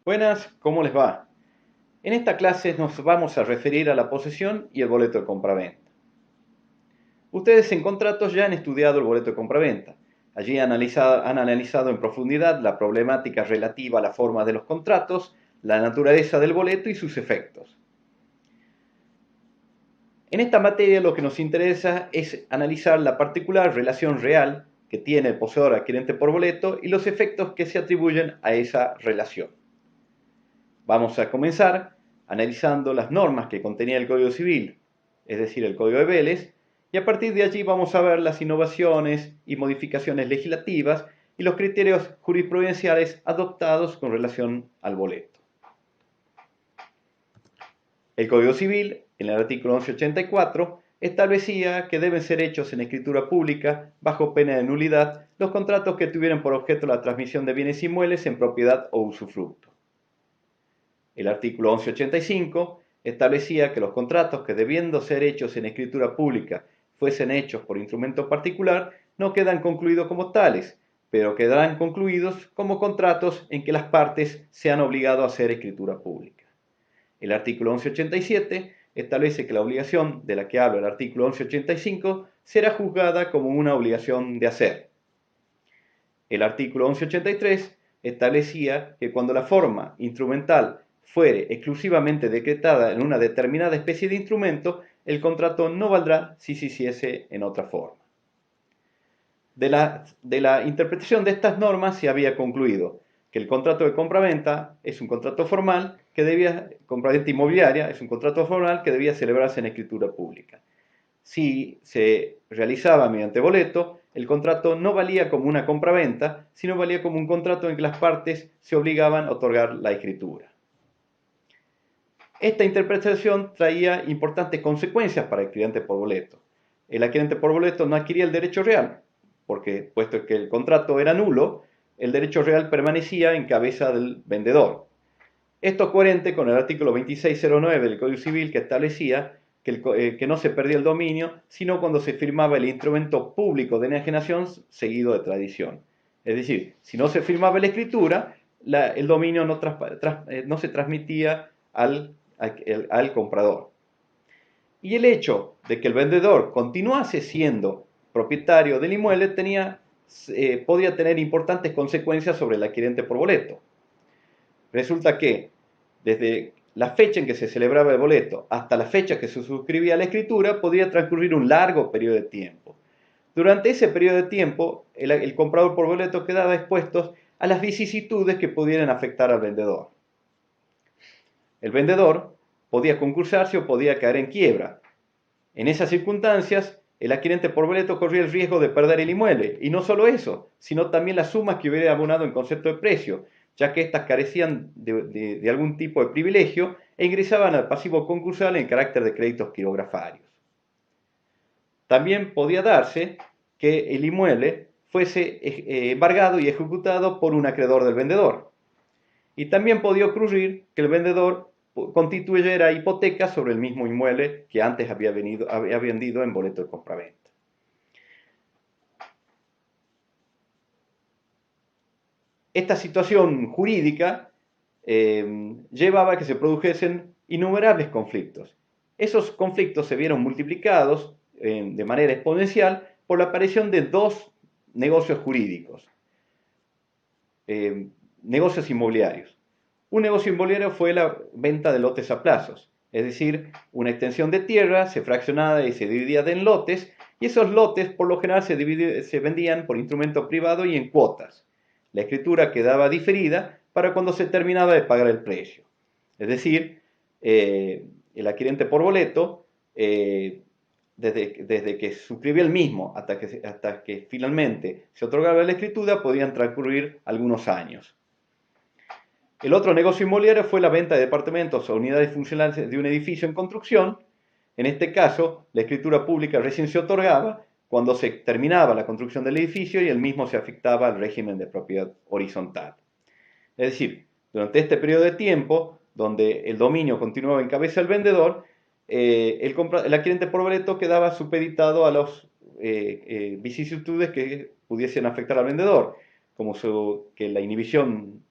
Buenas, ¿cómo les va? En esta clase nos vamos a referir a la posesión y el boleto de compraventa. Ustedes en contratos ya han estudiado el boleto de compraventa. Allí han analizado en profundidad la problemática relativa a la forma de los contratos, la naturaleza del boleto y sus efectos. En esta materia lo que nos interesa es analizar la particular relación real que tiene el poseedor adquirente por boleto y los efectos que se atribuyen a esa relación. Vamos a comenzar analizando las normas que contenía el Código Civil, es decir, el Código de Vélez, y a partir de allí vamos a ver las innovaciones y modificaciones legislativas y los criterios jurisprudenciales adoptados con relación al boleto. El Código Civil, en el artículo 1184, establecía que deben ser hechos en escritura pública, bajo pena de nulidad, los contratos que tuvieran por objeto la transmisión de bienes inmuebles en propiedad o usufructo. El artículo 1185 establecía que los contratos que debiendo ser hechos en escritura pública fuesen hechos por instrumento particular no quedan concluidos como tales, pero quedarán concluidos como contratos en que las partes se han obligado a hacer escritura pública. El artículo 1187 establece que la obligación de la que habla el artículo 1185 será juzgada como una obligación de hacer. El artículo 1183 establecía que cuando la forma instrumental fuere exclusivamente decretada en una determinada especie de instrumento, el contrato no valdrá si se hiciese en otra forma. De la interpretación de estas normas se había concluido que el contrato de compraventa es un contrato formal que debía, compraventa inmobiliaria es un contrato formal que debía celebrarse en escritura pública. Si se realizaba mediante boleto, el contrato no valía como una compraventa, sino valía como un contrato en que las partes se obligaban a otorgar la escritura. Esta interpretación traía importantes consecuencias para el adquirente por boleto. El adquirente por boleto no adquiría el derecho real, porque puesto que el contrato era nulo, el derecho real permanecía en cabeza del vendedor. Esto es coherente con el artículo 2609 del Código Civil que establecía que no se perdía el dominio, sino cuando se firmaba el instrumento público de enajenación seguido de tradición. Es decir, si no se firmaba la escritura, el dominio no se transmitía al comprador. Y el hecho de que el vendedor continuase siendo propietario del inmueble podía tener importantes consecuencias sobre el adquirente por boleto. Resulta que desde la fecha en que se celebraba el boleto hasta la fecha que se suscribía la escritura podría transcurrir un largo periodo de tiempo. Durante ese periodo de tiempo, el comprador por boleto quedaba expuesto a las vicisitudes que pudieran afectar al vendedor. El vendedor podía concursarse o podía caer en quiebra. En esas circunstancias, el adquirente por boleto corría el riesgo de perder el inmueble, y no solo eso, sino también las sumas que hubiera abonado en concepto de precio, ya que éstas carecían de algún tipo de privilegio e ingresaban al pasivo concursal en carácter de créditos quirografarios. También podía darse que el inmueble fuese embargado y ejecutado por un acreedor del vendedor. Y también podía ocurrir que el vendedor constituyera hipoteca sobre el mismo inmueble que antes había vendido en boleto de compraventa. Esta situación jurídica llevaba a que se produjesen innumerables conflictos. Esos conflictos se vieron multiplicados de manera exponencial por la aparición de dos negocios jurídicos, negocios inmobiliarios. Un negocio inmobiliario fue la venta de lotes a plazos, es decir, una extensión de tierra se fraccionaba y se dividía en lotes, y esos lotes por lo general se vendían por instrumento privado y en cuotas. La escritura quedaba diferida para cuando se terminaba de pagar el precio. Es decir, el adquirente por boleto, desde que suscribía el mismo hasta que finalmente se otorgaba la escritura, podían transcurrir algunos años. El otro negocio inmobiliario fue la venta de departamentos o unidades funcionales de un edificio en construcción. En este caso, la escritura pública recién se otorgaba cuando se terminaba la construcción del edificio y el mismo se afectaba al régimen de propiedad horizontal. Es decir, durante este periodo de tiempo, donde el dominio continuaba en cabeza del vendedor, el adquirente por boleto quedaba supeditado a las vicisitudes que pudiesen afectar al vendedor, como que la inhibición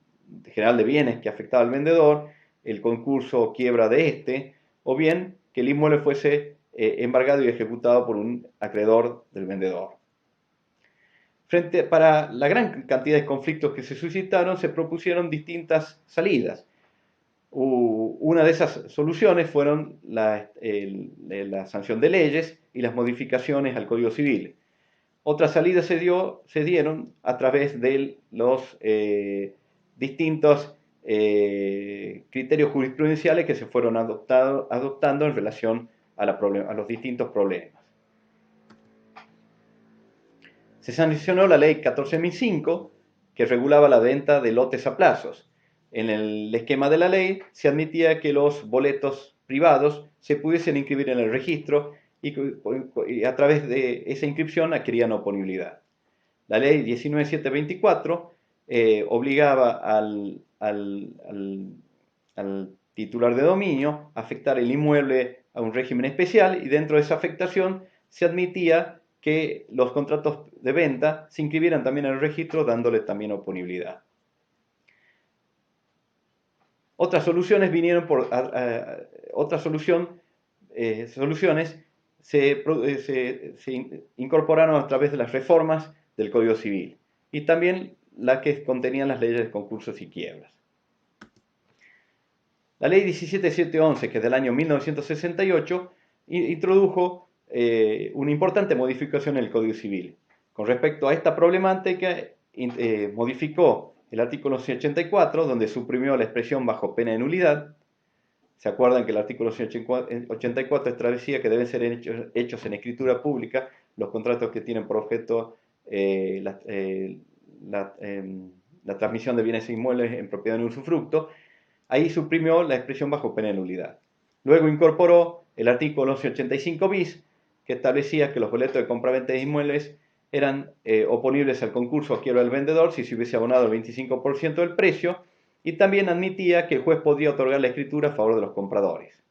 general de bienes que afectaba al vendedor, el concurso o quiebra de este, o bien que el inmueble fuese embargado y ejecutado por un acreedor del vendedor. Para la gran cantidad de conflictos que se suscitaron, se propusieron distintas salidas. Una de esas soluciones fueron la sanción de leyes y las modificaciones al Código Civil. Otras salidas se dieron a través de los distintos criterios jurisprudenciales que se fueron adoptando en relación a los distintos problemas. Se sancionó la ley 14.005, que regulaba la venta de lotes a plazos. En el esquema de la ley se admitía que los boletos privados se pudiesen inscribir en el registro y a través de esa inscripción adquirían oponibilidad. La ley 19.724 obligaba al titular de dominio a afectar el inmueble a un régimen especial, y dentro de esa afectación se admitía que los contratos de venta se inscribieran también en el registro, dándole también oponibilidad. Otras soluciones vinieron por otras soluciones se incorporaron a través de las reformas del Código Civil y también las que contenían las leyes de concursos y quiebras. La ley 17.711, que es del año 1968, introdujo una importante modificación en el Código Civil. Con respecto a esta problemática, modificó el artículo 184, donde suprimió la expresión bajo pena de nulidad. ¿Se acuerdan que el artículo 184 establecía que deben ser hechos en escritura pública los contratos que tienen por objeto la transmisión de bienes inmuebles en propiedad en usufructo? Ahí suprimió la expresión bajo pena de nulidad. Luego incorporó el artículo 1185 bis, que establecía que los boletos de compraventa de inmuebles eran oponibles al concurso o quiebra del vendedor si se hubiese abonado el 25% del precio, y también admitía que el juez podía otorgar la escritura a favor de los compradores.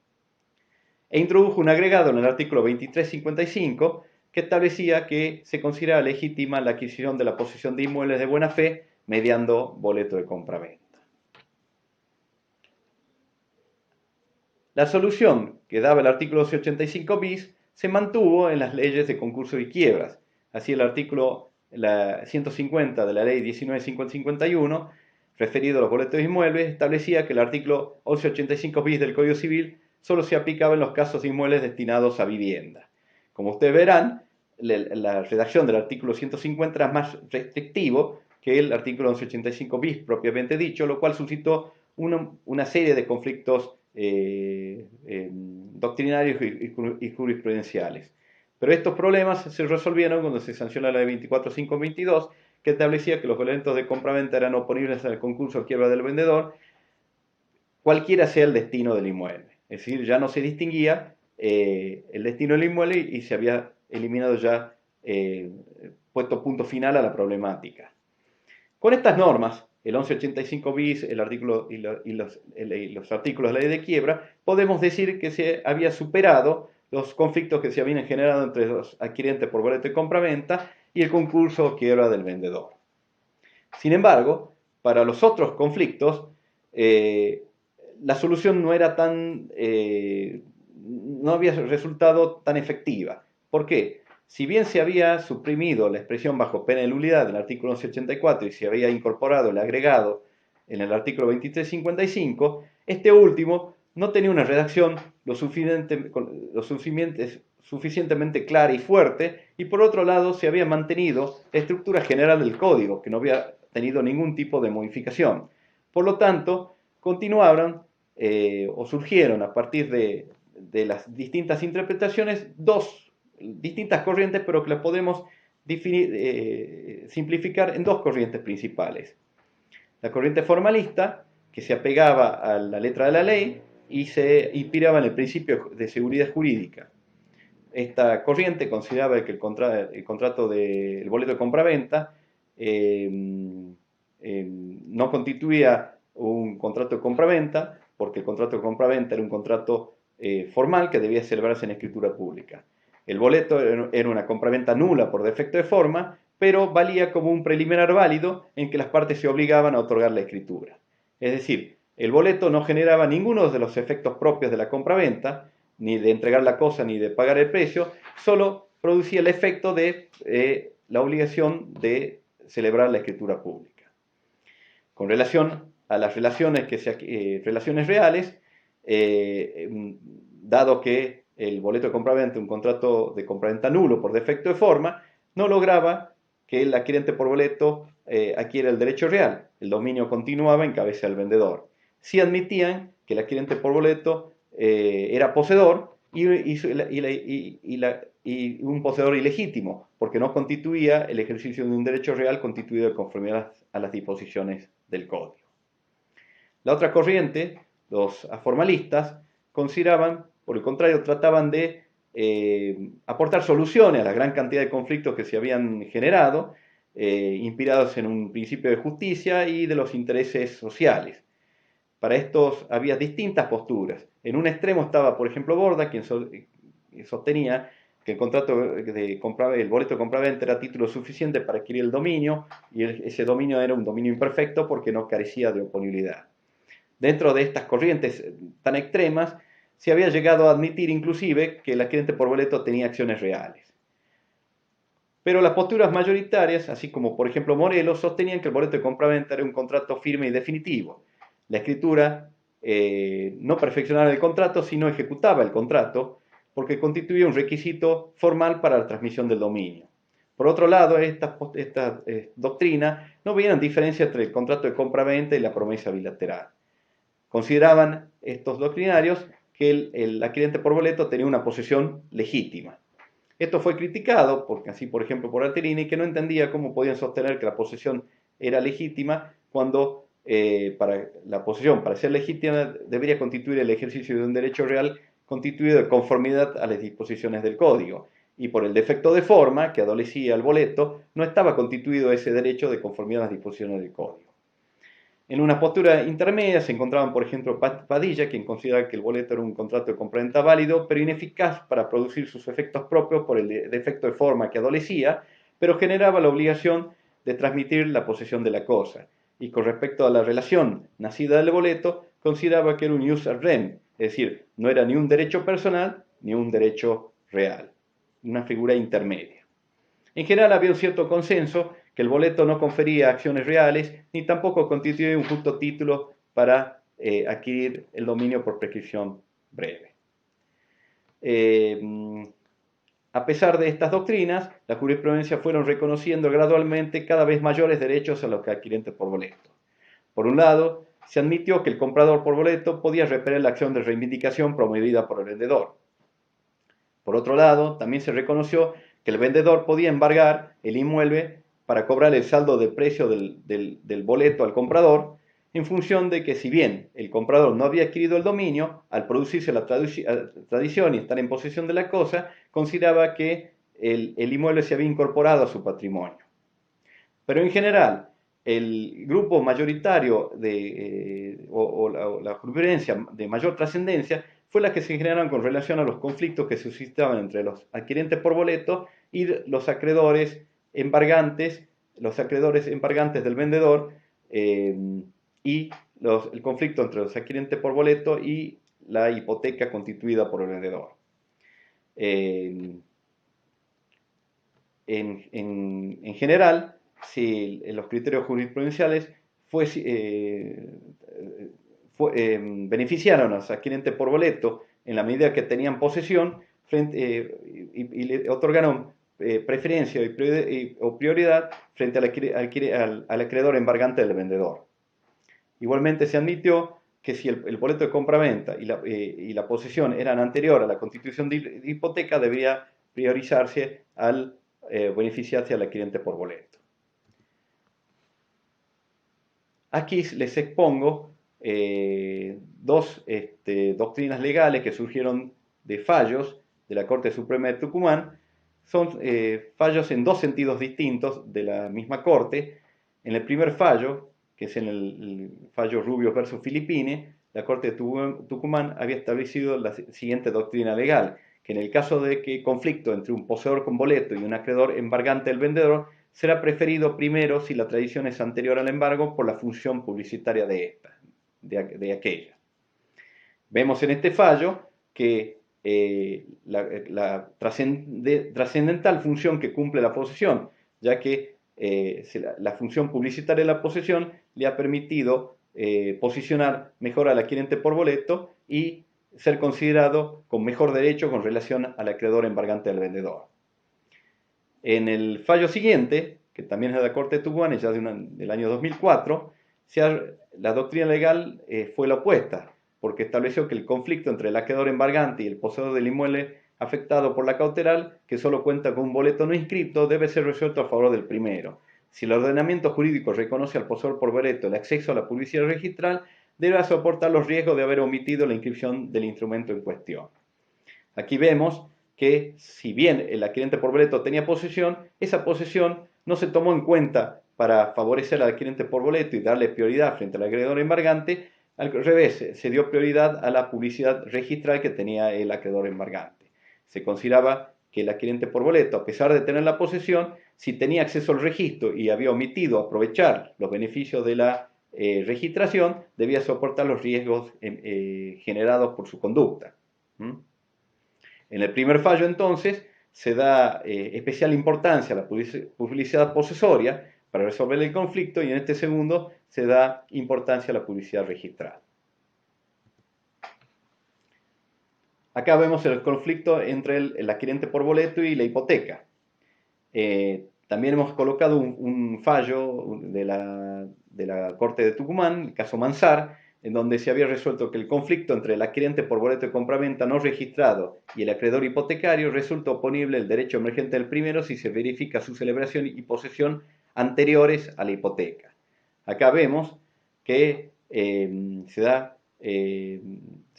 E introdujo un agregado en el artículo 2355 que establecía que se consideraba legítima la adquisición de la posesión de inmuebles de buena fe mediando boleto de compraventa. La solución que daba el artículo 185 bis se mantuvo en las leyes de concurso y quiebras. Así el artículo 150 de la ley 19.551, referido a los boletos de inmuebles, establecía que el artículo 1185 bis del Código Civil solo se aplicaba en los casos de inmuebles destinados a vivienda. Como ustedes verán, la redacción del artículo 150 era más restrictivo que el artículo 1185 bis propiamente dicho, lo cual suscitó una serie de conflictos doctrinarios y jurisprudenciales. Pero estos problemas se resolvieron cuando se sancionó la ley 24.522, que establecía que los boletos de compraventa eran oponibles al concurso o quiebra del vendedor, cualquiera sea el destino del inmueble. Es decir, ya no se distinguía el destino del inmueble y se había eliminado ya, puesto punto final a la problemática. Con estas normas, el 1185 bis, el artículo y los artículos de la ley de quiebra, podemos decir que se había superado los conflictos que se habían generado entre los adquirientes por boleto de compraventa y el concurso o quiebra del vendedor. Sin embargo, para los otros conflictos, la solución no era no había resultado tan efectiva. ¿Por qué? Si bien se había suprimido la expresión bajo pena de nulidad del artículo 1184 y se había incorporado el agregado en el artículo 2355, este último no tenía una redacción lo suficientemente clara y fuerte, y por otro lado se había mantenido la estructura general del código, que no había tenido ningún tipo de modificación. Por lo tanto, continuaron o surgieron a partir de las distintas interpretaciones dos distintas corrientes, pero que las podemos simplificar en dos corrientes principales. La corriente formalista, que se apegaba a la letra de la ley y se inspiraba en el principio de seguridad jurídica. Esta corriente consideraba que el contrato del boleto de compraventa no constituía un contrato de compraventa, porque el contrato de compraventa era un contrato formal que debía celebrarse en escritura pública. El boleto era una compraventa nula por defecto de forma, pero valía como un preliminar válido en que las partes se obligaban a otorgar la escritura. Es decir, el boleto no generaba ninguno de los efectos propios de la compraventa, ni de entregar la cosa ni de pagar el precio, solo producía el efecto de la obligación de celebrar la escritura pública. Con relación a las relaciones, relaciones reales, dado que el boleto de compraventa, un contrato de compraventa nulo por defecto de forma, no lograba que el adquirente por boleto adquiera el derecho real. El dominio continuaba en cabeza del vendedor. Sí admitían que el adquirente por boleto era poseedor y un poseedor ilegítimo, porque no constituía el ejercicio de un derecho real constituido de conformidad a las disposiciones del Código. La otra corriente, los aformalistas, consideraban, por el contrario, trataban de aportar soluciones a la gran cantidad de conflictos que se habían generado, inspirados en un principio de justicia y de los intereses sociales. Para estos había distintas posturas. En un extremo estaba, por ejemplo, Borda, quien sostenía que el boleto de compraventa era título suficiente para adquirir el dominio, y ese dominio era un dominio imperfecto porque no carecía de oponibilidad. Dentro de estas corrientes tan extremas, se había llegado a admitir inclusive que el adquirente por boleto tenía acciones reales. Pero las posturas mayoritarias, así como por ejemplo Morelos, sostenían que el boleto de compraventa era un contrato firme y definitivo. La escritura no perfeccionaba el contrato, sino ejecutaba el contrato, porque constituía un requisito formal para la transmisión del dominio. Por otro lado, esta doctrina no veían diferencia entre el contrato de compraventa y la promesa bilateral. Consideraban estos doctrinarios que el adquirente por boleto tenía una posesión legítima. Esto fue criticado, porque así por ejemplo por Alterini, que no entendía cómo podían sostener que la posesión era legítima cuando para la posesión, para ser legítima, debería constituir el ejercicio de un derecho real constituido de conformidad a las disposiciones del Código. Y por el defecto de forma que adolecía el boleto, no estaba constituido ese derecho de conformidad a las disposiciones del Código. En una postura intermedia se encontraban, por ejemplo, Padilla, quien consideraba que el boleto era un contrato de compraventa válido, pero ineficaz para producir sus efectos propios por el defecto de forma que adolecía, pero generaba la obligación de transmitir la posesión de la cosa. Y con respecto a la relación nacida del boleto, consideraba que era un jus ad rem, es decir, no era ni un derecho personal ni un derecho real, una figura intermedia. En general había un cierto consenso que el boleto no confería acciones reales ni tampoco constituía un justo título para adquirir el dominio por prescripción breve. A pesar de estas doctrinas, la jurisprudencia fueron reconociendo gradualmente cada vez mayores derechos a los adquirentes por boleto. Por un lado, se admitió que el comprador por boleto podía repeler la acción de reivindicación promovida por el vendedor. Por otro lado, también se reconoció que el vendedor podía embargar el inmueble para cobrar el saldo del precio del boleto al comprador, en función de que si bien el comprador no había adquirido el dominio, al producirse la tradición y estar en posesión de la cosa, consideraba que el inmueble se había incorporado a su patrimonio. Pero en general, el grupo mayoritario o la jurisprudencia de mayor trascendencia fue la que se generaron con relación a los conflictos que suscitaban entre los adquirentes por boleto y los acreedores embargantes del vendedor, y el conflicto entre los adquirentes por boleto y la hipoteca constituida por el vendedor. En general, si los criterios jurisprudenciales beneficiaron a los adquirentes por boleto en la medida que tenían posesión y le otorgaron preferencia o prioridad frente al acreedor embargante del vendedor. Igualmente se admitió que si el boleto de compraventa y la posesión eran anterior a la constitución de hipoteca, debía priorizarse al beneficiarse al adquirente por boleto. Aquí les expongo dos doctrinas legales que surgieron de fallos de la Corte Suprema de Tucumán. Son fallos en dos sentidos distintos de la misma Corte. En el primer fallo, que es en el fallo Rubio versus Filippine, la Corte de Tucumán había establecido la siguiente doctrina legal, que en el caso de que conflicto entre un poseedor con boleto y un acreedor embargante del vendedor, será preferido primero si la tradición es anterior al embargo por la función publicitaria de esta. de aquella. Vemos en este fallo que la trascendental función que cumple la posesión, ya que la función publicitaria de la posesión le ha permitido posicionar mejor al adquirente por boleto y ser considerado con mejor derecho con relación al acreedor embargante del vendedor. En el fallo siguiente, que también es de la Corte de Tucumán, ya del año 2004, la doctrina legal fue la opuesta, porque estableció que el conflicto entre el acreedor embargante y el poseedor del inmueble afectado por la cautelar, que solo cuenta con un boleto no inscrito, debe ser resuelto a favor del primero. Si el ordenamiento jurídico reconoce al poseedor por boleto el acceso a la publicidad registral, deberá soportar los riesgos de haber omitido la inscripción del instrumento en cuestión. Aquí vemos que si bien el adquirente por boleto tenía posesión, esa posesión no se tomó en cuenta para favorecer al adquirente por boleto y darle prioridad frente al acreedor embargante. Al revés, se dio prioridad a la publicidad registral que tenía el acreedor embargante. Se consideraba que el adquirente por boleto, a pesar de tener la posesión, si tenía acceso al registro y había omitido aprovechar los beneficios de la registración, debía soportar los riesgos generados por su conducta. En el primer fallo, entonces, se da especial importancia a la publicidad posesoria para resolver el conflicto, y en este segundo se da importancia a la publicidad registrada. Acá vemos el conflicto entre el adquirente por boleto y la hipoteca. También hemos colocado un fallo de la Corte de Tucumán, el caso Mansar, en donde se había resuelto que el conflicto entre el adquirente por boleto de compraventa no registrado y el acreedor hipotecario resulta oponible el derecho emergente del primero si se verifica su celebración y posesión anteriores a la hipoteca. Acá vemos que se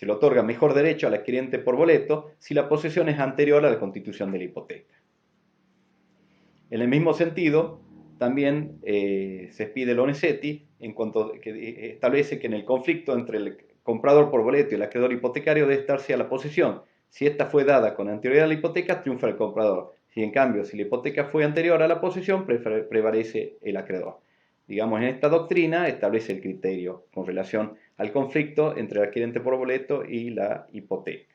le otorga mejor derecho al adquirente por boleto si la posesión es anterior a la constitución de la hipoteca. En el mismo sentido, también se pide el Lorenzetti en cuanto que establece que en el conflicto entre el comprador por boleto y el acreedor hipotecario debe darse a la posesión. Si esta fue dada con anterioridad a la hipoteca, triunfa el comprador. Si en cambio, si la hipoteca fue anterior a la posesión, prevalece el acreedor. Digamos, en esta doctrina establece el criterio con relación al conflicto entre el adquirente por boleto y la hipoteca.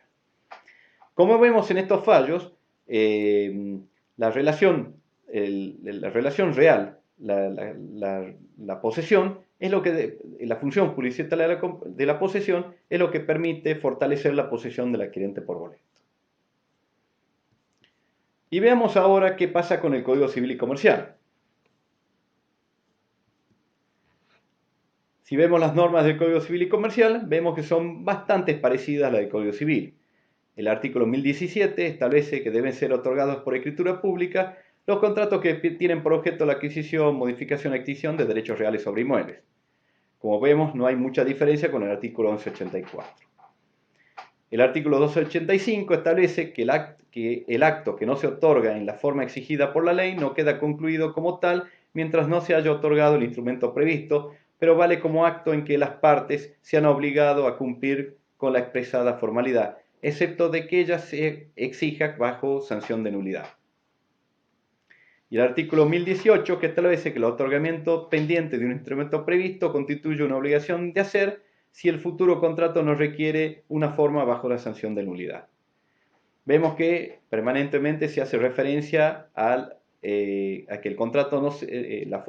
Como vemos en estos fallos, la relación real, la posesión, es lo que la función publicitaria de la posesión es lo que permite fortalecer la posesión del adquirente por boleto. Y veamos ahora qué pasa con el Código Civil y Comercial. Si vemos las normas del Código Civil y Comercial, vemos que son bastante parecidas a las del Código Civil. El artículo 1017 establece que deben ser otorgados por escritura pública los contratos que tienen por objeto la adquisición, modificación o extinción de derechos reales sobre inmuebles. Como vemos, no hay mucha diferencia con el artículo 1184. El artículo 1285 establece que el acto que no se otorga en la forma exigida por la ley no queda concluido como tal mientras no se haya otorgado el instrumento previsto, pero vale como acto en que las partes se han obligado a cumplir con la expresada formalidad, excepto de que ella se exija bajo sanción de nulidad. Y el artículo 1018, que establece que el otorgamiento pendiente de un instrumento previsto constituye una obligación de hacer si el futuro contrato no requiere una forma bajo la sanción de nulidad. Vemos que permanentemente se hace referencia a que el contrato la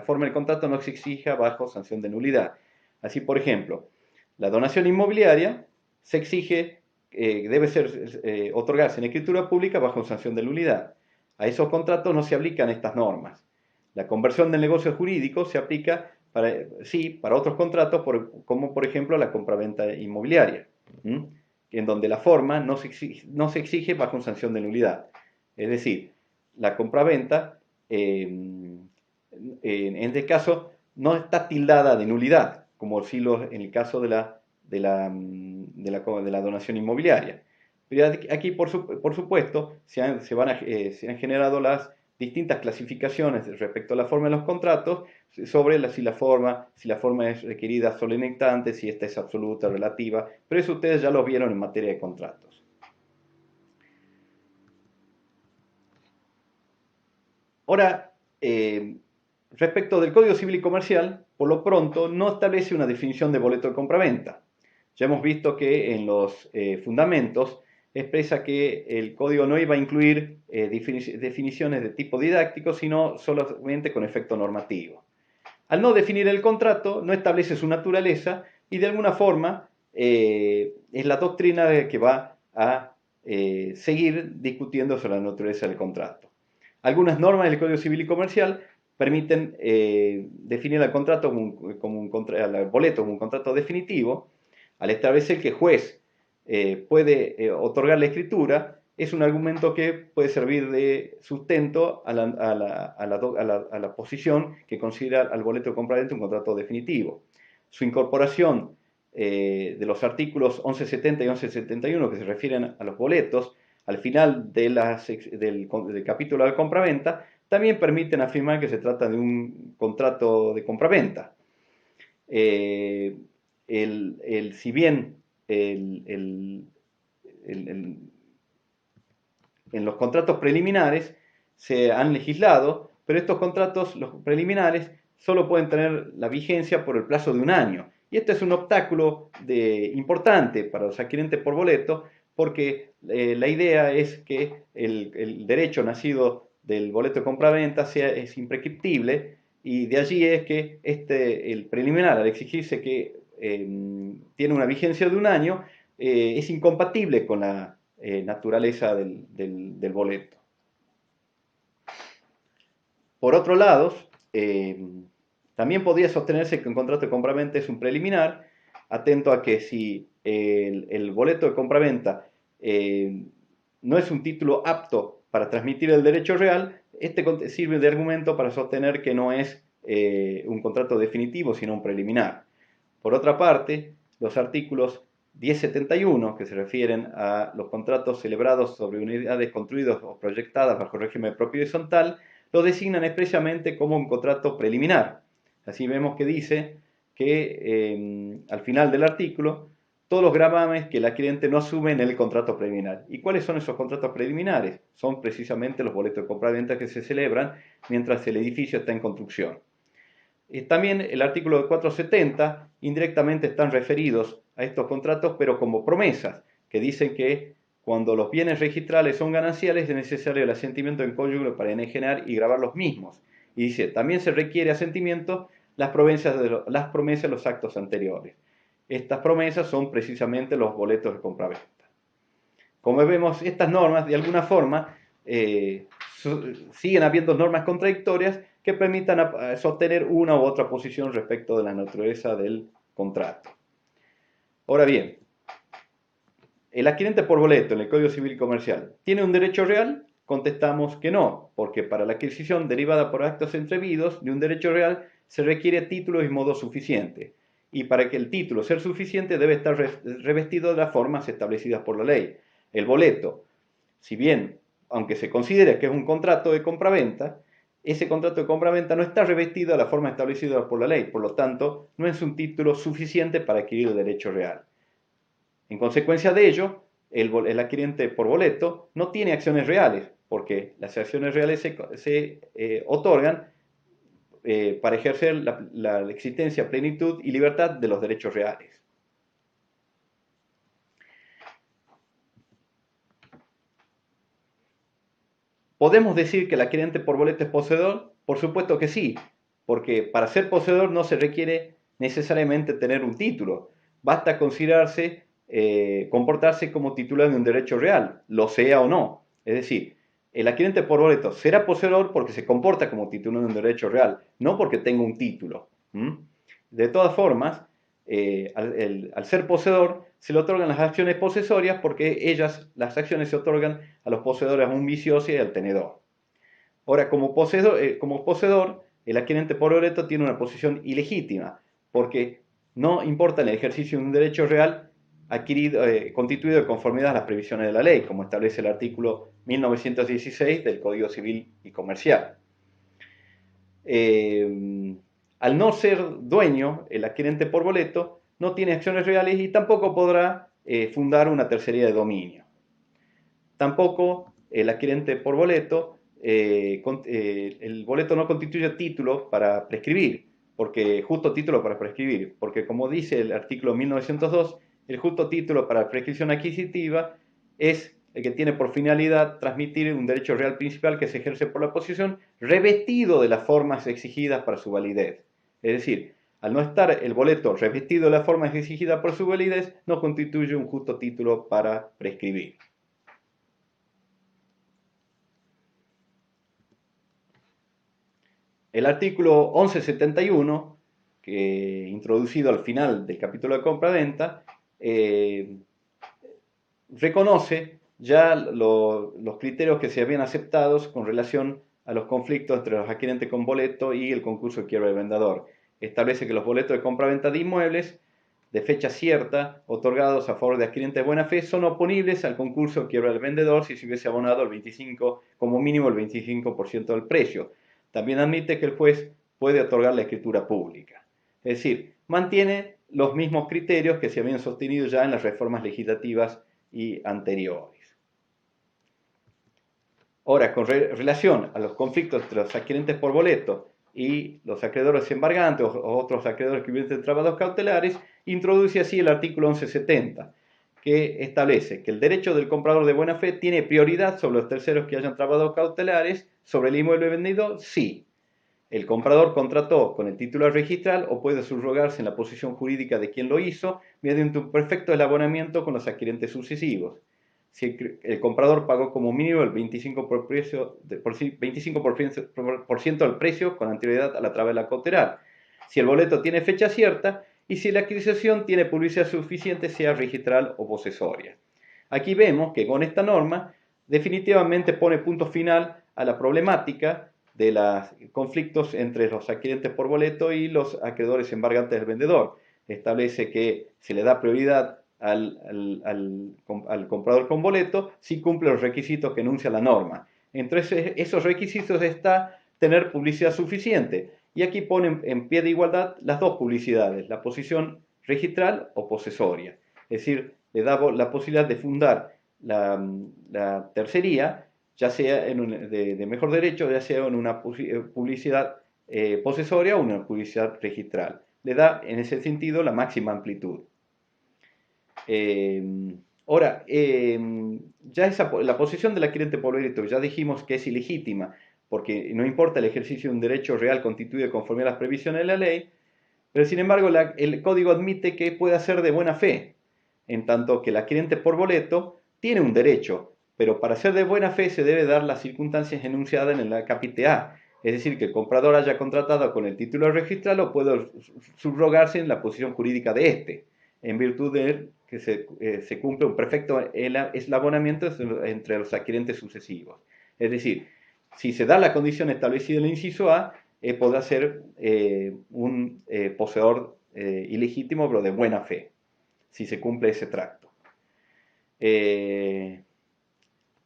forma del contrato no se exija bajo sanción de nulidad. Así, por ejemplo, la donación inmobiliaria se exige, debe otorgarse en escritura pública bajo sanción de nulidad. A esos contratos no se aplican estas normas. La conversión del negocio jurídico se aplica para otros contratos, como por ejemplo la compraventa inmobiliaria, en donde la forma no se exige bajo sanción de nulidad. Es decir, la compraventa, en este caso, no está tildada de nulidad, como sí en el caso de la donación inmobiliaria. Pero aquí, por supuesto, se han generado las distintas clasificaciones respecto a la forma de los contratos sobre si la forma es requerida solemnitante, si esta es absoluta, relativa, pero eso ustedes ya lo vieron en materia de contratos. Ahora, Respecto del Código Civil y Comercial, por lo pronto no establece una definición de boleto de compraventa. Ya hemos visto que en los fundamentos expresa que el código no iba a incluir definiciones de tipo didáctico, sino solamente con efecto normativo. Al no definir el contrato, no establece su naturaleza y de alguna forma es la doctrina que va a seguir discutiendo sobre la naturaleza del contrato. Algunas normas del Código Civil y Comercial permiten definir al contrato al boleto como un contrato definitivo, al establecer que el juez puede otorgar la escritura. Es un argumento que puede servir de sustento a la posición que considera al boleto de compraventa un contrato definitivo. Su incorporación de los artículos 1170 y 1171 que se refieren a los boletos al final del capítulo de compraventa también permiten afirmar que se trata de un contrato de compraventa. Si bien en los contratos preliminares se han legislado, pero estos contratos, los preliminares, solo pueden tener la vigencia por el plazo de un año. Y este es un obstáculo importante para los adquirentes por boleto, porque la idea es que el derecho nacido del boleto de compraventa es imprescriptible, y de allí es que el preliminar, al exigirse que tiene una vigencia de un año, es incompatible con la naturaleza del boleto. Por otro lado, también podría sostenerse que un contrato de compraventa es un preliminar, atento a que si el boleto de compraventa no es un título apto para transmitir el derecho real, este sirve de argumento para sostener que no es un contrato definitivo, sino un preliminar. Por otra parte, los artículos 1071, que se refieren a los contratos celebrados sobre unidades construidas o proyectadas bajo régimen de propiedad horizontal, lo designan expresamente como un contrato preliminar. Así vemos que dice que al final del artículo, todos los gravames que el adquirente no asume en el contrato preliminar. ¿Y cuáles son esos contratos preliminares? Son precisamente los boletos de compraventa que se celebran mientras el edificio está en construcción. También el artículo 470 indirectamente están referidos a estos contratos, pero como promesas, que dicen que cuando los bienes registrales son gananciales es necesario el asentimiento en cónyuge para enajenar y gravar los mismos. Y dice, también se requiere asentimiento las promesas de los actos anteriores. Estas promesas son precisamente los boletos de compraventa. Como vemos, estas normas de alguna forma siguen habiendo normas contradictorias que permitan sostener una u otra posición respecto de la naturaleza del contrato. Ahora bien, ¿el adquirente por boleto en el Código Civil y Comercial tiene un derecho real? Contestamos que no, porque para la adquisición derivada por actos entrevidos de un derecho real se requiere título y modo suficiente. Y para que el título sea suficiente debe estar revestido de las formas establecidas por la ley. El boleto, si bien, aunque se considere que es un contrato de compraventa, ese contrato de compraventa no está revestido de la forma establecida por la ley, por lo tanto, no es un título suficiente para adquirir el derecho real. En consecuencia de ello, el adquirente por boleto no tiene acciones reales, porque las acciones reales se otorgan para ejercer la existencia, plenitud y libertad de los derechos reales. ¿Podemos decir que el adquirente por boleto es poseedor? Por supuesto que sí, porque para ser poseedor no se requiere necesariamente tener un título. Basta comportarse como titular de un derecho real, lo sea o no. Es decir, el adquirente por boleto será poseedor porque se comporta como titular de un derecho real, no porque tenga un título. De todas formas, al ser poseedor, se le otorgan las acciones posesorias porque las acciones se otorgan a los poseedores a un vicioso y al tenedor. Ahora, como poseedor, el adquirente por boleto tiene una posición ilegítima, porque no importa el ejercicio de un derecho real constituido de conformidad a las previsiones de la ley, como establece el artículo 1916 del Código Civil y Comercial. Al no ser dueño, el adquirente por boleto no tiene acciones reales y tampoco podrá fundar una tercería de dominio. Tampoco el adquirente por boleto el boleto no constituye título para prescribir, justo título para prescribir, porque como dice el artículo 1902, el justo título para prescripción adquisitiva es el que tiene por finalidad transmitir un derecho real principal que se ejerce por la posesión, revestido de las formas exigidas para su validez. Es decir, al no estar el boleto revestido de las formas exigidas por su validez, no constituye un justo título para prescribir. El artículo 1171, que introducido al final del capítulo de compra-venta, reconoce ya los criterios que se habían aceptados con relación a los conflictos entre los adquirentes con boleto y el concurso de quiebra del vendedor. Establece que los boletos de compra-venta de inmuebles de fecha cierta, otorgados a favor de adquirentes de buena fe, son oponibles al concurso de quiebra del vendedor si se hubiese abonado el 25, como mínimo el 25% del precio. También admite que el juez puede otorgar la escritura pública. Es decir, mantiene los mismos criterios que se habían sostenido ya en las reformas legislativas y anteriores. Ahora, con relación a los conflictos entre los adquirentes por boleto y los acreedores embargantes o otros acreedores que hubiesen trabados cautelares, introduce así el artículo 1170, que establece que el derecho del comprador de buena fe tiene prioridad sobre los terceros que hayan trabados cautelares sobre el inmueble vendido, sí. El comprador contrató con el titular registral o puede subrogarse en la posición jurídica de quien lo hizo mediante un perfecto elabonamiento con los adquirentes sucesivos. Si el comprador pagó como mínimo el 25% del precio con anterioridad a la tabla cautelar, si el boleto tiene fecha cierta y si la adquisición tiene publicidad suficiente, sea registral o posesoria. Aquí vemos que con esta norma definitivamente pone punto final a la problemática de los conflictos entre los adquirentes por boleto y los acreedores embargantes del vendedor. Establece que se le da prioridad al comprador con boleto si cumple los requisitos que enuncia la norma. Entre esos requisitos está tener publicidad suficiente. Y aquí ponen en pie de igualdad las dos publicidades, la posición registral o posesoria. Es decir, le da la posibilidad de fundar la tercería, ya sea de mejor derecho, ya sea en una publicidad posesoria o una publicidad registral. Le da en ese sentido la máxima amplitud. Ahora, ya la posición del adquirente por boleto ya dijimos que es ilegítima, porque no importa el ejercicio de un derecho real constituido conforme a las previsiones de la ley, pero sin embargo el código admite que puede ser de buena fe, en tanto que el adquirente por boleto tiene un derecho, pero para ser de buena fe se debe dar las circunstancias enunciadas en el capítulo A, es decir, que el comprador haya contratado con el título registral o puede subrogarse en la posición jurídica de este, en virtud de que se cumple un perfecto eslabonamiento entre los adquirentes sucesivos. Es decir, si se da la condición establecida en el inciso A, podrá ser un poseedor ilegítimo, pero de buena fe, si se cumple ese tracto.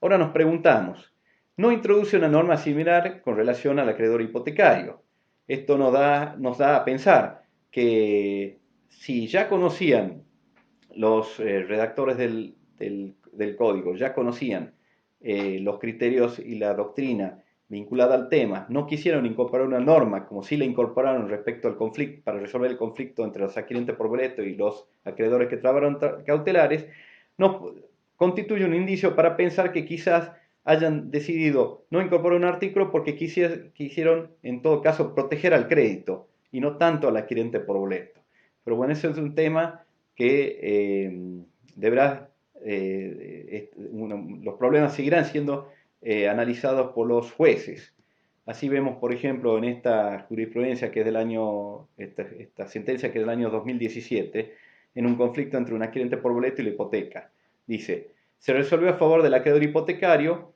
Ahora nos preguntamos, ¿no introduce una norma similar con relación al acreedor hipotecario? Esto nos da a pensar que si ya conocían los redactores del código, ya conocían los criterios y la doctrina vinculada al tema, no quisieron incorporar una norma como sí la incorporaron respecto al conflicto, para resolver el conflicto entre los adquirentes por boleto y los acreedores que trabaron cautelares, no constituye un indicio para pensar que quizás hayan decidido no incorporar un artículo porque quisieron en todo caso proteger al crédito y no tanto al adquirente por boleto. Pero bueno, ese es un tema que deberá, los problemas seguirán siendo analizados por los jueces. Así vemos, por ejemplo, en esta jurisprudencia que es del año, esta sentencia que es del año 2017, en un conflicto entre un adquirente por boleto y la hipoteca. Dice, se resolvió a favor del acreedor hipotecario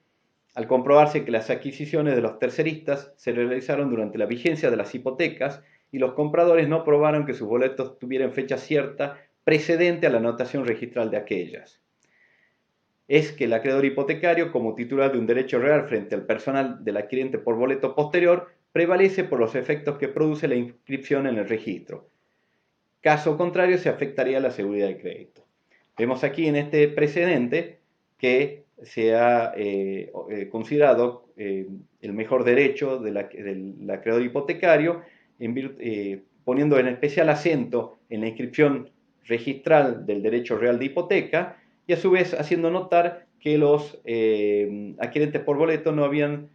al comprobarse que las adquisiciones de los terceristas se realizaron durante la vigencia de las hipotecas y los compradores no probaron que sus boletos tuvieran fecha cierta precedente a la anotación registral de aquellas. Es que el acreedor hipotecario, como titular de un derecho real frente al personal del adquirente por boleto posterior, prevalece por los efectos que produce la inscripción en el registro. Caso contrario, se afectaría la seguridad del crédito. Vemos aquí en este precedente que se ha considerado el mejor derecho del acreedor hipotecario, poniendo en especial acento en la inscripción registral del derecho real de hipoteca y a su vez haciendo notar que los adquirentes por boleto no habían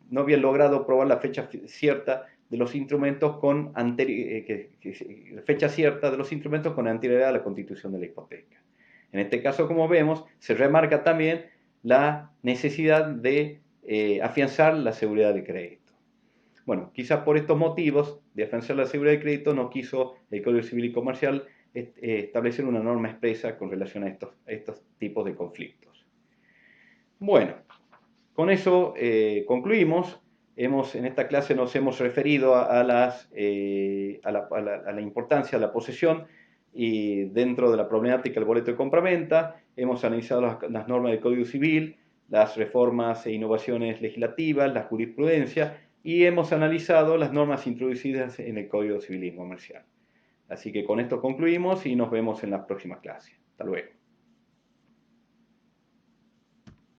logrado probar la fecha cierta de los instrumentos con fecha cierta de los instrumentos con anterioridad a la constitución de la hipoteca. En este caso, como vemos, se remarca también la necesidad de afianzar la seguridad del crédito. Bueno, quizás por estos motivos de afianzar la seguridad del crédito no quiso el Código Civil y Comercial establecer una norma expresa con relación a estos tipos de conflictos. Bueno, con eso concluimos. En esta clase nos hemos referido a la importancia de la posesión y dentro de la problemática del boleto de compraventa. Hemos analizado las normas del Código Civil, las reformas e innovaciones legislativas, la jurisprudencia y hemos analizado las normas introducidas en el Código Civil y Comercial. Así que con esto concluimos y nos vemos en la próxima clase. Hasta luego.